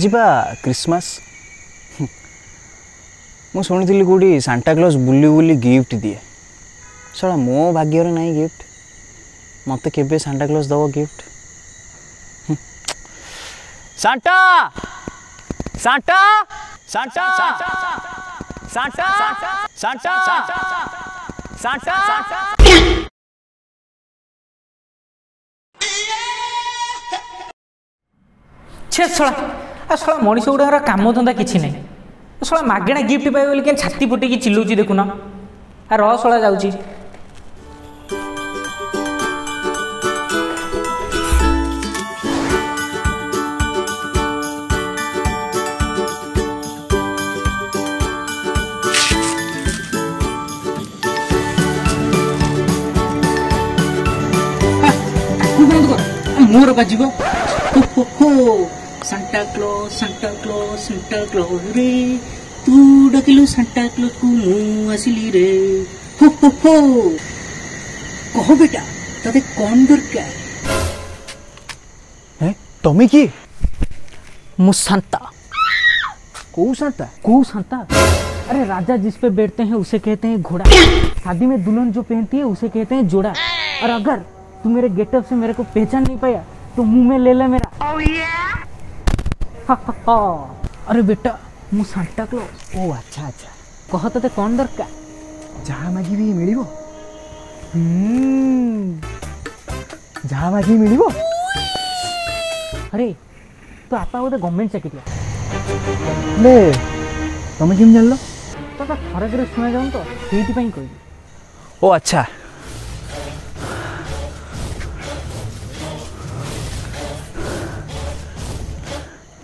आज बा क्रिसमस मु शुणी कौटी सांता क्लॉज बुली बुली गिफ्ट दिए साला मो भाग्य नहीं गिफ्ट मत केबे सांता क्लॉज दब gift Santa Santa Santa Santa Santa Santa छे शला मनीष गुड़ा काम धंदा किसी ना शला मागेणा गिफ्ट पाए बोली क्या छाती फुटेकी चिल्लुची देखुन आ रह शला जाऊँगी मोर बाजिबो सांता क्लॉज रे तू डकिलु सांता क्लॉज को मु आसिली रे हो कह बेटा तते कौन दरकार है तमे की मु सांता को सांता अरे राजा जिस पे बैठते हैं उसे कहते हैं घोड़ा शादी में दुल्हन जो पहनती है उसे कहते हैं जोड़ा और अगर तू मेरे गेटअप से मेरे को पहचान नहीं पाया तो मुंह में ले ले मेरा अरे बेटा मु सांता क्लॉज ओ अच्छा कह तते कौन दरकार जहाँ मागी भी मिलिबो जहाँ मागी मिलिबो अरे तो आपा गोटे गवर्नमेंट चाकरी ले तमे केम जानलो तो थरक शुणा जाऊन तो से ओ अच्छा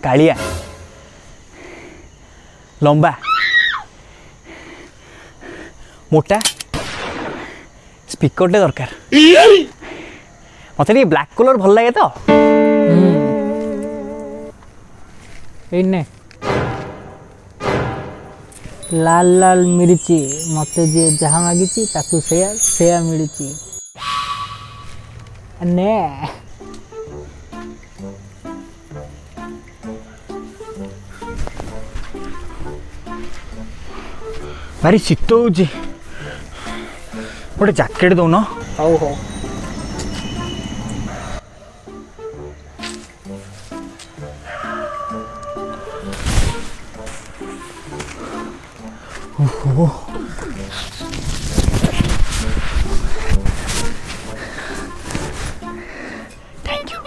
कालिया लंबा मोटा स्पीकर दरकार मत ब्लैक कलर भल लगे तो लाल लाल मिर्ची मत जे जहाँ मागी ताकू से मिली ने भारी शीत हो गोटे जैकेट दौन हो थैंक यू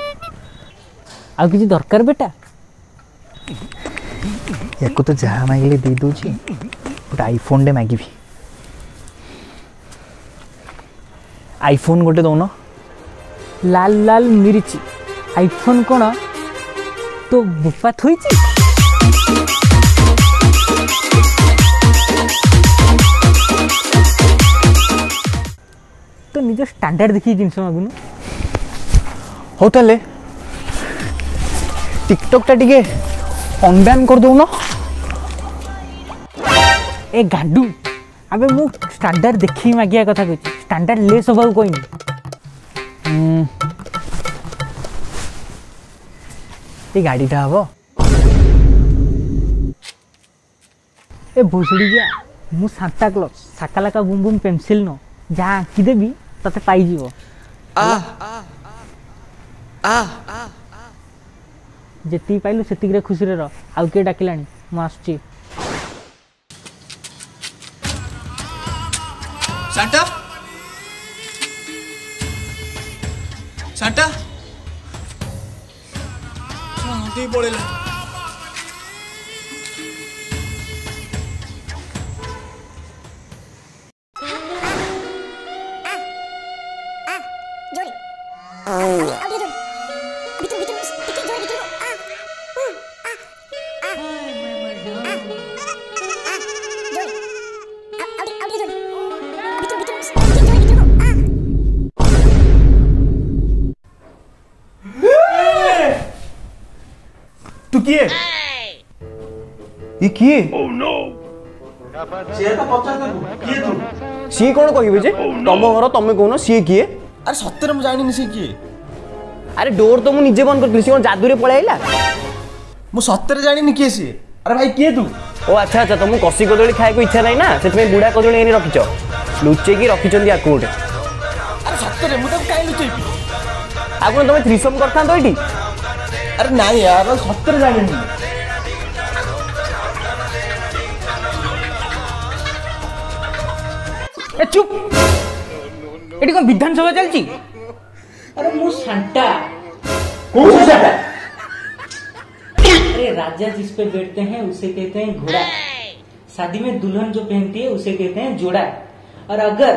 आ किसी दरकार बेटा या तो जहाँ मांगे दे दूची गोटे आईफोन मागिबी आईफोन गोटे दौन लाल लाल मिर्ची आईफोन कौन तो बुपा थोई तो निज स्टैंडर्ड देखिए जिनस मागुन हो ताले टिकटॉक टा टिके अनबैन कर दौन ए गाडू अबे मु स्टैंडर्ड देखी मागिया कथा कहछि स्टैंडर्ड लेस होबा कोइनी ए गाड़ीटा हबो ए भोसड़ी गया मु Santa Claus साकालाका Bum Bum pencil no जा आंकी देबी तते पाई जीवो जेती पाइलु सेती रे खुशी रे रह आउ के डाकिलानी मु आसुची सांता सांता नदी पड़ेला तू किए ये किए सी कौन कह तुम घर तुम कौन सी किए अरे सत्य में जानी सी किए अरे डोर तो मुझे बंद कर सी कौन जादू रे पळाइला ମୁଁ ସତରେ ଜାଣିନି କିଏ ସିଏ। ଆରେ ଭାଇ କିଏ ତୁ? ଓ ଆଚ୍ଛା ଆଚ୍ଛା, ତମକୁ କଷି କଦଳୀ ଖାଇବାକୁ ଇଚ୍ଛା ନାହିଁ ନା, ସେଥିପାଇଁ ବୁଢ଼ା କଦଳୀ ଏଇନେ ରଖିଛ, ଲୁଚେଇକି ରଖିଛନ୍ତି ଆକୁ ଗୋଟେ। ଆରେ ସତରେ ମୁଁ ତାକୁ କାହିଁ ଲୁଚେଇବି? ଆଉ କ'ଣ ତମେ ଥ୍ରୀସମ୍ କରିଥାନ୍ତ ଏଇଠି? ଆରେ ନାଇଁ ୟାର, ସତରେ ଜାଣିନି। ए चुप एटी कौन विधानसभा चलती? अरे मु सांता। कौन सा सांता? अरे राजा जिस पे बैठते हैं उसे कहते हैं घोड़ा, शादी में दुल्हन जो पहनती है उसे कहते हैं जोड़ा। और अगर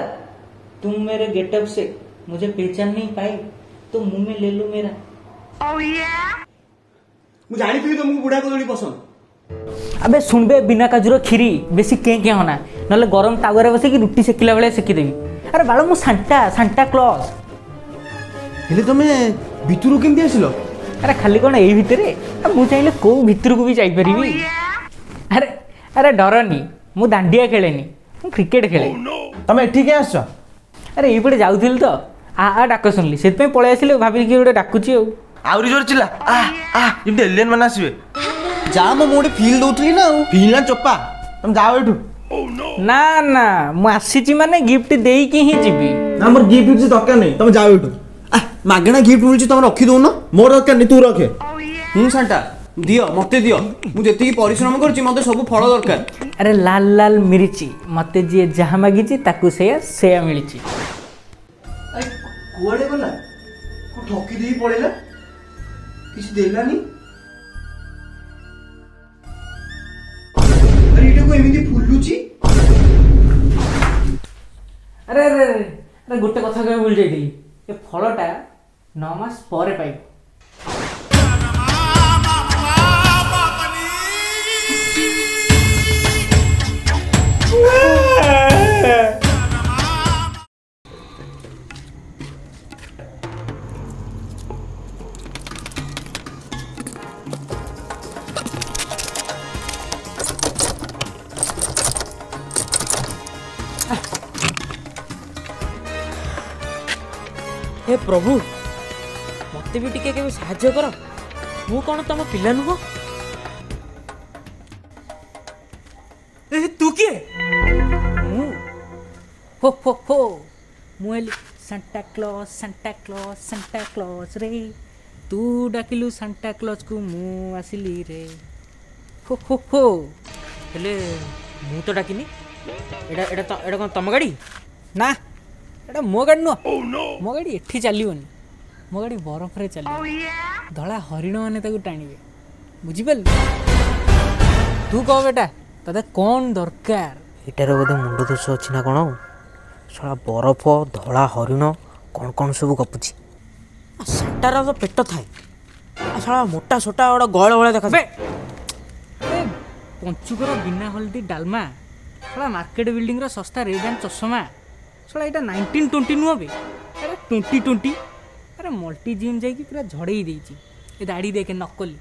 तुम मेरे गेटअप से मुझे पहचान नहीं पाए तो मुंह में ले लो मेरा। ମୁଁ ଜାଣିଥିଲି ତମକୁ ବୁଢା କଦଳୀ ପସନ୍ଦ। अबे सुनबे बिना काजूर खीरी बेसी के होना नले गरम तावारे बसे कि रुटी सेकिला बेले सेकी देबी। अरे बालो मु सांता सांता क्लॉज। ହେଲେ ତମେ ଭିତରୁ କେମିତି ଆସିଲ? अरे खाली कौन यही भितरे मु चाहिए को भितर को भी जाई परिबी। अरे अरे डरनी मु दांडिया खेलेनी मु क्रिकेट खेले। ତମେ ଏଠି କାଇଁ ଆସିଛ? अरे ଏଇପଟେ ଯାଉଥିଲି ତ ଆ ଡାକ ଶୁଣିଲି ସେଥିପାଇଁ ପଳେଇ ଆସିଲି ଭାବିଲି କି ଗୋଟେ ଡାକୁଛି ଆଉ। ଆହୁରି ଜୋର ଚିଲ୍ଲା ଯେମିତି ଏଲିଏନ ମାନେ ଆସିବେ। ଯା ମୁଁ ଗୋଟେ ଫିଲ୍ ଦଉଥିଲି ନା ଆଉ। ଫିଲ୍ ନା ଚୋପା, ତମେ ଯାଅ ଏଠୁ। ନା ନା ମୁଁ ଆସିଛି ମାନେ ଗିଫ୍ଟ ଦେଇକି ହିଁ ଯିବି। ନା ମୋର ଗିଫ୍ଟ କିଛି ଦରକାର ନାହିଁ, ତମେ ଯାଅ ଏଠୁ। ମାଗଣା ଗିଫ୍ଟ ମିଳୁଛି ତମେ ରଖିଦଉନ, ମୋର ଦରକାର ନାହିଁ, ତୁ ରଖେ। ସାଣ୍ଟା ଦିଅ, ମତେ ଦିଅ, ମୁଁ ଯେତିକି ପରିଶ୍ରମ କରୁଛି ମତେ ସବୁ ଫଳ ଦରକାର। अरे लाल लाल मिर्ची मते जी जहाँ मागिची ताकू सेया मिलिची। କୁଆଡେ ଗଲା? ଠକି ଦେଇ ପଳେଇଲା, କିଛି ଦେଲାନି। ଆରେ ଏଇଟାକୁ ଏମିତି ଫୁଲୁଛି। अरे अरे अरे गोटे कथा कह भूल जाइली ए फलटा 9 मास पर पाइब। हे प्रभु मते भी टिके केबे साहाय्य कर। मु कोन तम पिला नुह? ए तू के? मु हो मुएली सांता क्लॉज रे तू डाकिलु सांता क्लॉज को मु आसिली रे। हो हेले मु तो डाकिनी। एडा एडा तो एडा कोन तम गाड़ी? ना एटा मो गाड़ी नुह। मो गाड़ी एठी चलिबनी, मो गाड़ी बरफ रे चली। धला हरिण माने ताकू टाणीबे, बुझी पाल? तू कह बेटा तते कौन दरकार? एटार बोधे मुंड दोष अछि ना कोन? साला बरफ धला हरिण कौन कौन सब गपुची। साटार तो पेट थाए, साला मोटा सोटा ओडा गळ गळ देखा। बे पंचुकर बिना हल्दी डालमा साला मार्केट बिल्डिंग रो सस्ता रेड एंड चश्मा। साला एटा 1920 नुह बे, अरे 2020। अरे मल्टी जिम जाइकी पूरा झड़ई देइची। ए दाढ़ी देखे नकली,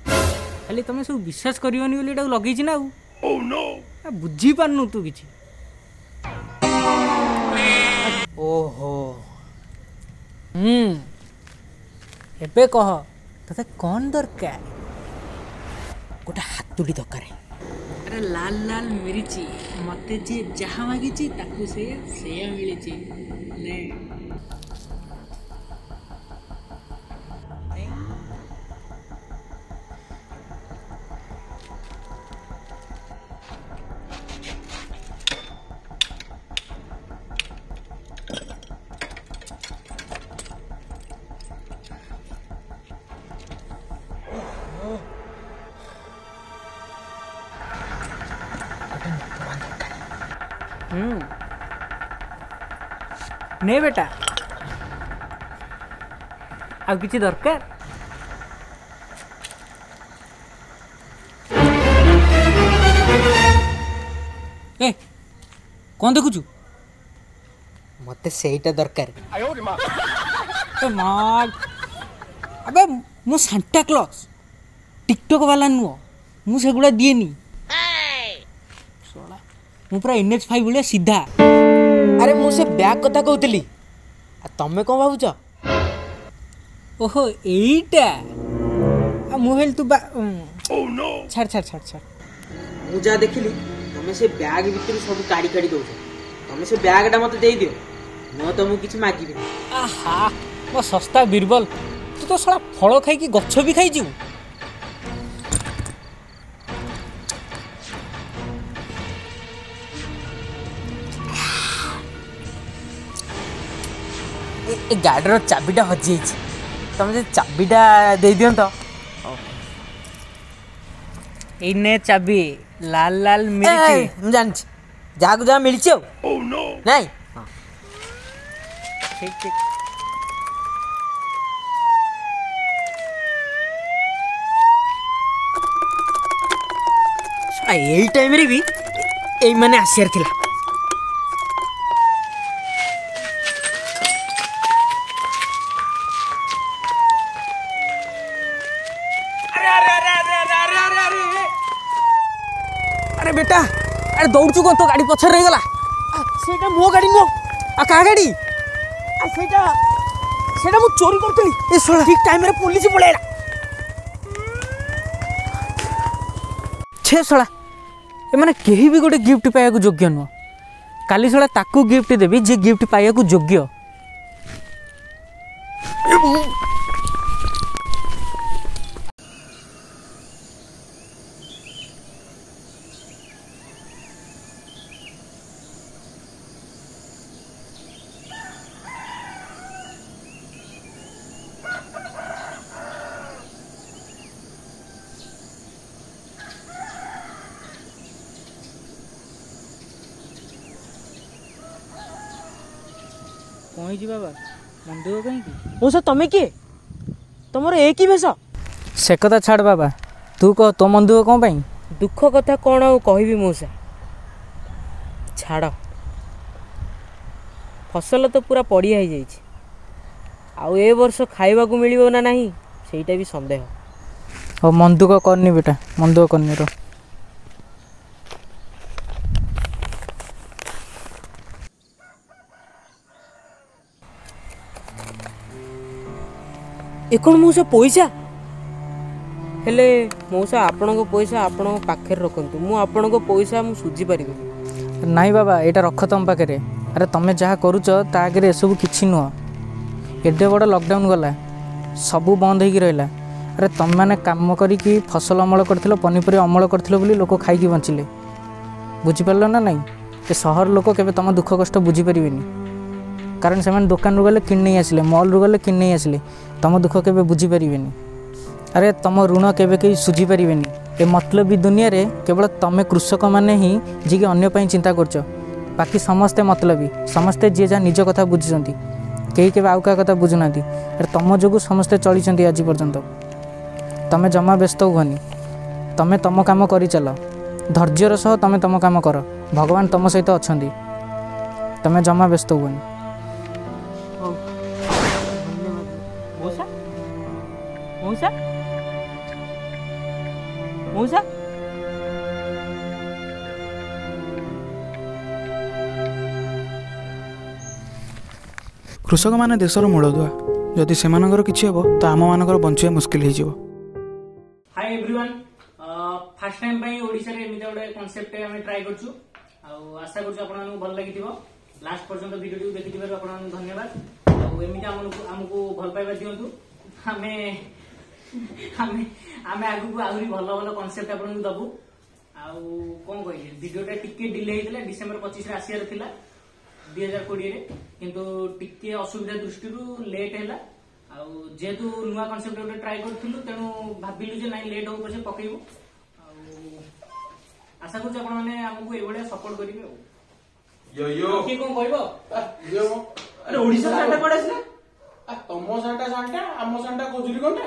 खाली तमे सब विश्वास करिवनी बोली एटा लगेइची ना। ओह नो बुझी पारनु तू किछि। ओहो एबे कह तते कौन दरकार? गोटे हातुड़ी दरकार। अरे लाल लाल मिर्ची मते जे जहाँ मागिची ताकू सेया मिलिची ले। ने बेटा आ किसी दरकार? ए कौन देखुचु? मते सेईटा दरकार। ए मार अबे मु सांता क्लॉज टिकटॉक वाला नुह, मु सेगुड़ा दिएनी। मु पूरा NH5 भलिया सीधा। अरे मु से बैग कथा कहतली, तमे कौन भावुच? ओहो एईटा मु हेल तू ଛାଡ଼ ଛାଡ଼ ଛାଡ଼ ଛାଡ଼ ମୁଁ ଯାହା ଦେଖିଲି ତମେ ସେ ବ୍ୟାଗ୍ ଭିତରୁ ସବୁ କାଢି କାଢି ଦଉଛ। ତମେ ସେ ବ୍ୟାଗ୍ଟା ମତେ ଦେଇଦିଅ, ମୁଁ ତମକୁ କିଛି ମାଗିବିନି। ଆହା ମୋ ଶସ୍ତା ବୀରବଲ, ତୁ ତ ଶଳା ଫଳ ଖାଇକି ଗଛ ବି ଖାଇଯିବୁ। ଏ ଗାଡ଼ିର ଚାବିଟା ହଜିଯାଇଛି, ତମେ ସେ ଚାବିଟା ଦେଇଦିଅନ୍ତ। ଏଇ ନେ ଚାବି, ଲାଲ ଲାଲ ମିଳିଛି। ମୁଁ ଜାଣିଛି ଯାହାକୁ ଯାହା ମିଳିଛି ଆଉ ନାଇଁ। ଠିକ ଠିକ। ଏଇ ଟାଇମରେ ବି ଏଇମାନେ ଆସିବାର ଥିଲା। আরে বেটা, আরে দৌড়ছু কত, গাড়ি পছরে রইগলা। ସେଇଟା ମୋ ଗାଡ଼ି ନୁହଁ। আর কাহা গাড়ি? ସେଇଟା ମୁଁ ଚୋରି କରୁଥିଲି। ଏ ଶଳା ଠିକ ଟାଇମରେ ପୋଲିସ ପଳେଇଲା। ଛେ ଶଳା, ଏମାନେ କେହି ବି ଗୋଟେ ଗିଫ୍ଟ ପାଇବାକୁ ଯୋଗ୍ୟ ନୁହଁ। କାଲି ଶଳା ତାକୁ ଗିଫ୍ଟ ଦେବି ଯେ ଗିଫ୍ଟ ପାଇବାକୁ ଯୋଗ୍ୟ। କଣ ହେଇଛି ବାବା, ମନ ଦୁଃଖ କାହିଁକି? ମଉସା ତମେ କିଏ? ତମର ଏ କି ବେଶ? ସେ କଥା ଛାଡ଼ ବାବା, ତୁ କହ ତୋ ମନ ଦୁଃଖ କ'ଣ ପାଇଁ? ଦୁଃଖ କଥା କ'ଣ ଆଉ କହିବି ମଉସା, ଛାଡ଼। ଫସଲ ତ ପୁରା ପଡ଼ିଆ ହେଇଯାଇଛି, ଆଉ ଏ ବର୍ଷ ଖାଇବାକୁ ମିଳିବ ନା ନାହିଁ ସେଇଟା ବି ସନ୍ଦେହ। ହଉ ମନ ଦୁଃଖ କରନି ବେଟା, ମନ ଦୁଃଖ କରନି। ର ଏ କ'ଣ ମଉସା ପଇସା? ହେଲେ ମଉସା ଆପଣଙ୍କ ପଇସା ଆପଣଙ୍କ ପାଖରେ ରଖନ୍ତୁ, ମୁଁ ଆପଣଙ୍କ ପଇସା ମୁଁ ସୁଝି ପାରିବିନି। ନାଇଁ ବାବା, ଏଇଟା ରଖ ତମ ପାଖରେ। ଆରେ ତମେ ଯାହା କରୁଛ ତା ଆଗରେ ଏସବୁ କିଛି ନୁହଁ। ଏଡ଼େ ବଡ଼ ଲକଡାଉନ୍ ଗଲା, ସବୁ ବନ୍ଦ ହେଇକି ରହିଲା। ଆରେ ତମେମାନେ କାମ କରିକି ଫସଲ ଅମଳ କରିଥିଲ, ପନିପରିବା ଅମଳ କରିଥିଲ ବୋଲି ଲୋକ ଖାଇକି ବଞ୍ଚିଲେ। ବୁଝିପାରିଲ ନା ନାଇଁ? ଏ ସହର ଲୋକ କେବେ ତମ ଦୁଃଖ କଷ୍ଟ ବୁଝିପାରିବେନି, କାରଣ ସେମାନେ ଦୋକାନରୁ ଗଲେ କିଣି ନେଇ ଆସିଲେ, ମଲ୍ରୁ ଗଲେ କିଣି ନେଇ ଆସିଲେ। ତମ ଦୁଃଖ କେବେ ବୁଝିପାରିବେନି। ଆରେ ତମ ଋଣ କେବେ କେହି ସୁଝିପାରିବେନି। ଏ ମତଲବୀ ଦୁନିଆରେ କେବଳ ତମେ କୃଷକମାନେ ହିଁ ଯିଏକି ଅନ୍ୟ ପାଇଁ ଚିନ୍ତା କରୁଛ। ବାକି ସମସ୍ତେ ମତଲବୀ, ସମସ୍ତେ ଯିଏ ଯାହା ନିଜ କଥା ବୁଝୁଛନ୍ତି, କେହି କେବେ ଆଉ କାହା କଥା ବୁଝୁନାହାନ୍ତି। ଆରେ ତମ ଯୋଗୁଁ ସମସ୍ତେ ଚଳିଛନ୍ତି ଆଜି ପର୍ଯ୍ୟନ୍ତ। ତମେ ଜମା ବ୍ୟସ୍ତ ହୁଅନି, ତମେ ତମ କାମ କରିଚାଲ, ଧୈର୍ଯ୍ୟର ସହ ତମେ ତମ କାମ କର। ଭଗବାନ ତମ ସହିତ ଅଛନ୍ତି, ତମେ ଜମା ବ୍ୟସ୍ତ ହୁଅନି। ମଉସା ମଉସା ମଉସା କୃଷକମାନେ ଦେଶର ମୂଳଦୁଆ। ଯଦି ସେମାନଙ୍କର କିଛି ହେବ ତ ଆମମାନଙ୍କର ବଞ୍ଚିବା ମୁସ୍କିଲ ହେଇଯିବ। ହାଇ ଏଭ୍ରିୱାନ୍, ଫାର୍ଷ୍ଟ ଟାଇମ୍ ପାଇଁ ଓଡ଼ିଶାରେ ଏମିତି ଗୋଟେ କନସେପ୍ଟ ଆମେ ଟ୍ରାଏ କରୁଛୁ। ଆଉ ଆଶା କରୁଛୁ ଆପଣମାନଙ୍କୁ ଭଲ ଲାଗିଥିବ। ଲାଷ୍ଟ ପର୍ଯ୍ୟନ୍ତ ଭିଡ଼ିଓଟିକୁ ଦେଖିଥିବାରୁ ଆପଣମାନଙ୍କୁ ଧନ୍ୟବାଦ। ଆଉ ଏମିତି ଆମକୁ ଭଲ ପାଇବା ଦିଅନ୍ତୁ। ଆମେ ଆମେ ଆମେ ଆଗକୁ ଆହୁରି ଭଲ ଭଲ କନସେପ୍ଟ ଆପଣଙ୍କୁ ଦେବୁ। ଆଉ କ'ଣ କହିଲେ, ଭିଡ଼ିଓଟା ଟିକେ ଡିଲେ ହେଇଥିଲା, ଡିସେମ୍ବର 25ରେ ଆସିବାର ଥିଲା 2020ରେ, କିନ୍ତୁ ଟିକେ ଅସୁବିଧା ଦୃଷ୍ଟିରୁ ଲେଟ୍ ହେଲା। ଆଉ ଯେହେତୁ ନୂଆ କନସେପ୍ଟ ଗୋଟେ ଟ୍ରାଏ କରୁଥିଲୁ, ତେଣୁ ଭାବିଲୁ ଯେ ନାଇଁ ଲେଟ୍ ହଉ ପଛେ ପକେଇବୁ। ଆଉ ଆଶା କରୁଛୁ ଆପଣମାନେ ଆମକୁ ଏଇଭଳିଆ ସପୋର୍ଟ କରିବେ। ଆଉ କିଏ କ'ଣ କହିବ? ଆରେ ଓଡ଼ିଶା ସାଣ୍ଟା କୁଆଡ଼େ ଆସିଲା? ତମ ସାଣ୍ଟା ସାଣ୍ଟା, ଆମ ସାଣ୍ଟା ଖଜୁରୀ କଣ୍ଟା।